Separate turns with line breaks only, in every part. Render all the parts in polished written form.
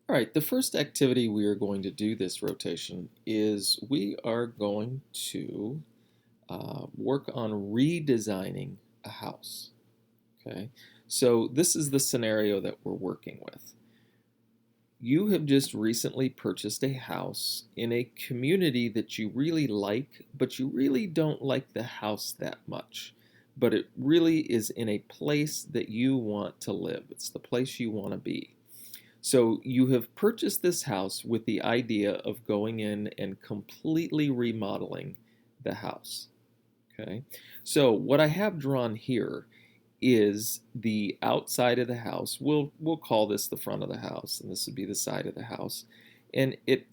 All right, the first activity we are going to do this rotation is we are going to work on redesigning a house. Okay, so this is the scenario that we're working with. You have just recently purchased a house in a community that you really like, but you really don't like the house that much. But it really is in a place that you want to live. It's the place you want to be. So you have purchased this house with the idea of going in and completely remodeling the house. Okay. So what I have drawn here is the outside of the house. We'll call this the front of the house, and this would be the side of the house. And it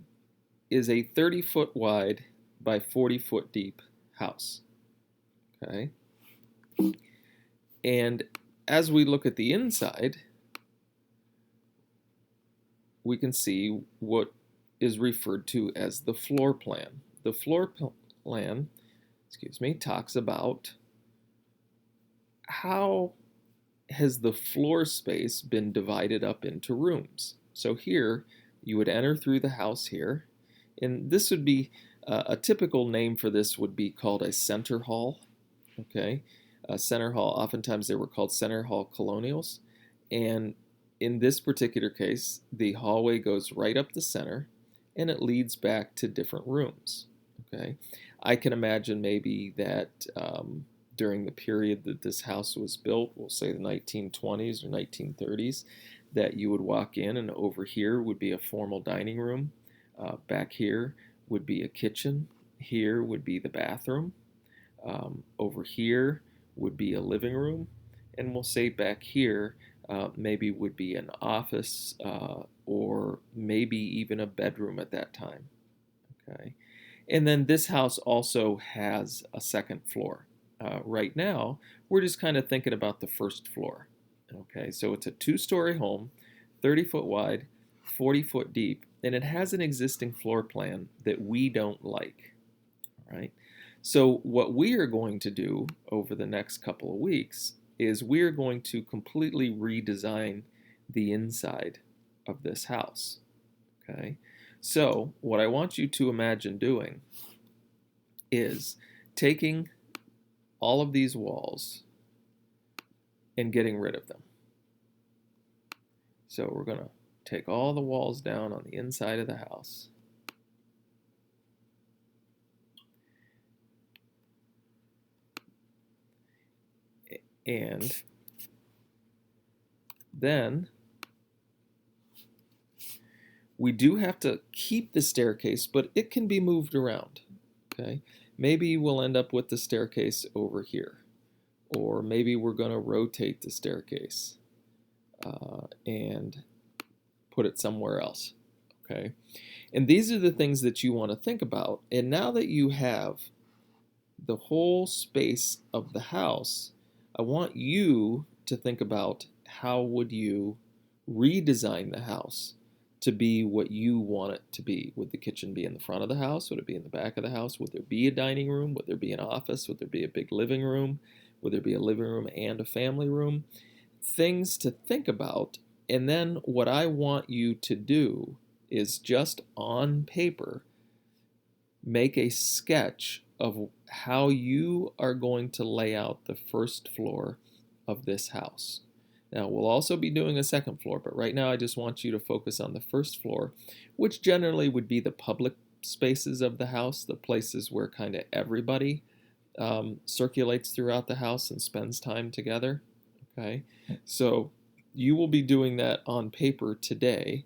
is a 30-foot wide by 40-foot deep house. Okay. And as we look at the inside, we can see what is referred to as the floor plan. The floor plan, talks about how has the floor space been divided up into rooms. So here, you would enter through the house here, and this would be a typical name for this would be called a center hall. Okay, a center hall. Oftentimes they were called center hall colonials, and in this particular case, the hallway goes right up the center, and it leads back to different rooms. Okay, I can imagine maybe that during the period that this house was built, we'll say the 1920s or 1930s, that you would walk in and over here would be a formal dining room. Back here would be a kitchen. Here would be the bathroom. Over here would be a living room. And we'll say back here maybe would be an office or maybe even a bedroom at that time. Okay. And then this house also has a second floor. Right now, we're just kind of thinking about the first floor. Okay, so it's a two-story home, 30-foot wide, 40-foot deep, and it has an existing floor plan that we don't like. All right, so what we are going to do over the next couple of weeks is we are going to completely redesign the inside of this house. Okay, so what I want you to imagine doing is taking all of these walls and getting rid of them. So we're going to take all the walls down on the inside of the house. And then we do have to keep the staircase, but it can be moved around. Okay, maybe we'll end up with the staircase over here, or maybe we're going to rotate the staircase and put it somewhere else. Okay, and these are the things that you want to think about. And now that you have the whole space of the house, I want you to think about how would you redesign the house to be what you want it to be. Would the kitchen be in the front of the house? Would it be in the back of the house? Would there be a dining room? Would there be an office? Would there be a big living room? Would there be a living room and a family room? Things to think about. And then what I want you to do is just on paper make a sketch of how you are going to lay out the first floor of this house. Now, we'll also be doing a second floor, but right now I just want you to focus on the first floor, which generally would be the public spaces of the house, the places where kind of everybody circulates throughout the house and spends time together. Okay, so you will be doing that on paper today,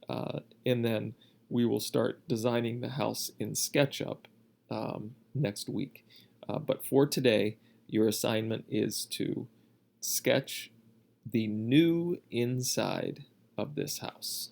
and then we will start designing the house in SketchUp next week. But for today, your assignment is to sketch the new inside of this house.